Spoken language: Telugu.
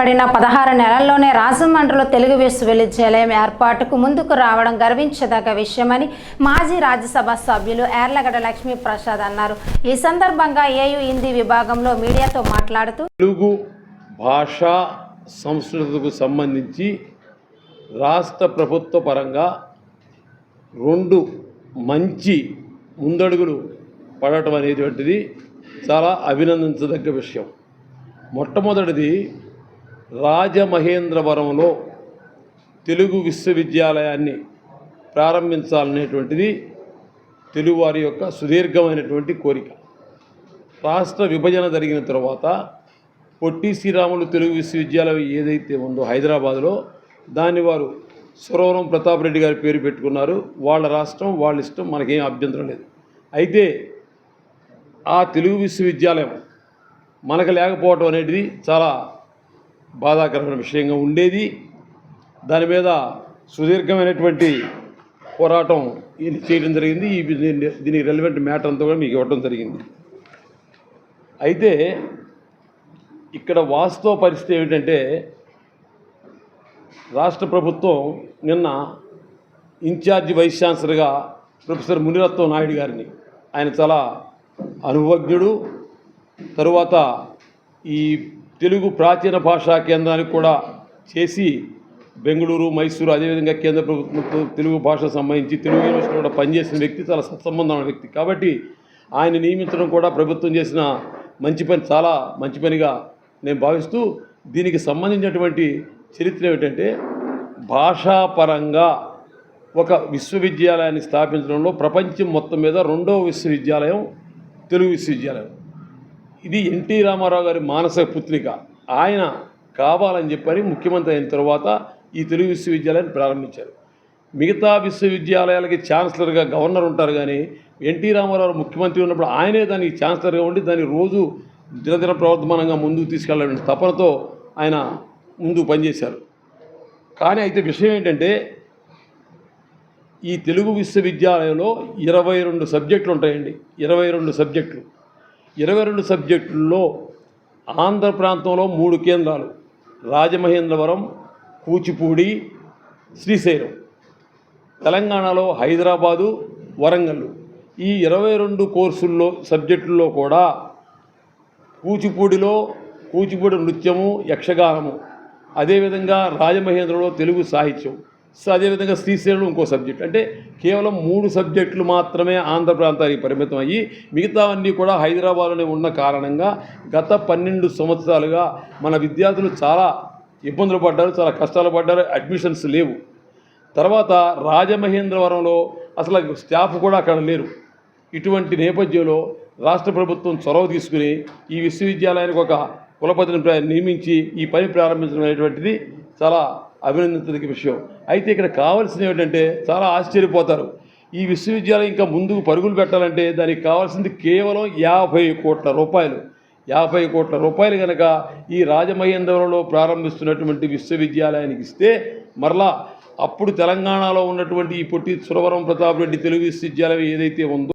ఏర్పడిన 16 నెలల్లోనే రాజమండ్రిలో తెలుగు విశ్వవిద్యాలయం ఏర్పాటుకు ముందుకు రావడం గర్వించదగ్గ విషయమని మాజీ రాజ్యసభ సభ్యులు యార్లగడ్డ లక్ష్మీప్రసాద్ అన్నారు. ఈ సందర్భంగా ఏయు హిందీ విభాగంలో మీడియాతో మాట్లాడుతూ తెలుగు భాషా సంస్కృతికి సంబంధించి రాష్ట్ర ప్రభుత్వ పరంగా 2 మంచి ముందడుగులు పడటం అనేటువంటిది చాలా అభినందించదగ్గ విషయం. మొట్టమొదటిది రాజమహేంద్రవరంలో తెలుగు విశ్వవిద్యాలయాన్ని ప్రారంభించాలనేటువంటిది తెలుగువారి యొక్క సుదీర్ఘమైనటువంటి కోరిక. రాష్ట్ర విభజన జరిగిన తర్వాత పొట్టి శ్రీరాములు తెలుగు విశ్వవిద్యాలయం ఏదైతే ఉందో హైదరాబాద్లో, దాన్ని వారు సురవరం ప్రతాప్ రెడ్డి గారి పేరు పెట్టుకున్నారు. వాళ్ళ రాష్ట్రం, వాళ్ళ ఇష్టం, మనకేం అభ్యంతరం లేదు. అయితే ఆ తెలుగు విశ్వవిద్యాలయం మనకు లేకపోవడం అనేది చాలా బాధాకరమైన విషయంగా ఉండేది. దాని మీద సుదీర్ఘమైనటువంటి పోరాటం చేయడం జరిగింది. దీనికి రెలవెంట్ మ్యాటర్ అంతా కూడా మీకు ఇవ్వడం జరిగింది. అయితే ఇక్కడ వాస్తవ పరిస్థితి ఏమిటంటే, రాష్ట్ర ప్రభుత్వం నిన్న ఇన్ఛార్జి వైస్ ఛాన్సలర్గా ప్రొఫెసర్ మునిరత్నం నాయుడు గారిని, ఆయన చాలా అనుభవజ్ఞుడు, తరువాత ఈ తెలుగు ప్రాచీన భాషా కేంద్రానికి కూడా చేసి బెంగళూరు, మైసూరు, అదేవిధంగా కేంద్ర ప్రభుత్వం తెలుగు భాషకు సంబంధించి తెలుగు యూనివర్సిటీలో కూడా పనిచేసిన వ్యక్తి, చాలా సత్సంబంధమైన వ్యక్తి. కాబట్టి ఆయన నియమించడం కూడా ప్రభుత్వం చేసిన మంచి పని, చాలా మంచి పనిగా నేను భావిస్తూ, దీనికి సంబంధించినటువంటి చరిత్ర ఏమిటంటే, భాషాపరంగా ఒక విశ్వవిద్యాలయాన్ని స్థాపించడంలో ప్రపంచం మొత్తం మీద 2వ విశ్వవిద్యాలయం తెలుగు విశ్వవిద్యాలయం. ఇది ఎన్టీ రామారావు గారి మానస పుత్రిక. ఆయన కావాలని చెప్పని ముఖ్యమంత్రి అయిన తర్వాత ఈ తెలుగు విశ్వవిద్యాలయాన్ని ప్రారంభించారు. మిగతా విశ్వవిద్యాలయాలకి ఛాన్సలర్గా గవర్నర్ ఉంటారు, కానీ ఎన్టీ రామారావు ముఖ్యమంత్రి ఉన్నప్పుడు ఆయనే దానికి ఛాన్సలర్గా ఉండి దాన్ని రోజు దినదిన ప్రవర్తమానంగా ముందుకు తీసుకెళ్లాలనే తపనతో ఆయన ముందుకు పనిచేశారు. కానీ అయితే విషయం ఏంటంటే, ఈ తెలుగు విశ్వవిద్యాలయంలో 22 సబ్జెక్టులు ఉంటాయండి. 22 సబ్జెక్టులు. 22 సబ్జెక్టుల్లో ఆంధ్ర ప్రాంతంలో 3 కేంద్రాలు, రాజమహేంద్రవరం, కూచిపూడి, శ్రీశైలం. తెలంగాణలో హైదరాబాదు, వరంగల్. ఈ 22 కోర్సుల్లో సబ్జెక్టుల్లో కూడా కూచిపూడి నృత్యము, యక్షగానము, అదేవిధంగా రాజమహేంద్రలో తెలుగు సాహిత్యం, అదేవిధంగా శ్రీశైలంలో ఇంకో సబ్జెక్ట్. అంటే కేవలం 3 సబ్జెక్టులు మాత్రమే ఆంధ్ర ప్రాంతానికి పరిమితం అయ్యి, మిగతావన్నీ కూడా హైదరాబాద్లోనే ఉన్న కారణంగా గత 12 సంవత్సరాలుగా మన విద్యార్థులు చాలా ఇబ్బందులు పడ్డారు, చాలా కష్టాలు పడ్డారు. అడ్మిషన్స్ లేవు. తర్వాత రాజమహేంద్రవరంలో అసలు స్టాఫ్ కూడా అక్కడ లేరు. ఇటువంటి నేపథ్యంలో రాష్ట్ర ప్రభుత్వం చొరవ తీసుకుని ఈ విశ్వవిద్యాలయానికి ఒక కులపతిని నియమించి ఈ పని ప్రారంభించడం అనేటువంటిది చాలా అభినందించదగ్గ విషయం. అయితే ఇక్కడ కావాల్సింది ఏమిటంటే, చాలా ఆశ్చర్యపోతారు. ఈ విశ్వవిద్యాలయం ఇంకా ముందుకు పరుగులు పెట్టాలంటే దానికి కావాల్సింది కేవలం 50 కోట్ల రూపాయలు. 50 కోట్ల రూపాయలు కనుక ఈ రాజమహేంద్రవరంలో ప్రారంభిస్తున్నటువంటి విశ్వవిద్యాలయానికి ఇస్తే, మరలా అప్పుడు తెలంగాణలో ఉన్నటువంటి ఈ పొట్టి సురవరం ప్రతాప్ రెడ్డి తెలుగు విశ్వవిద్యాలయం ఏదైతే ఉందో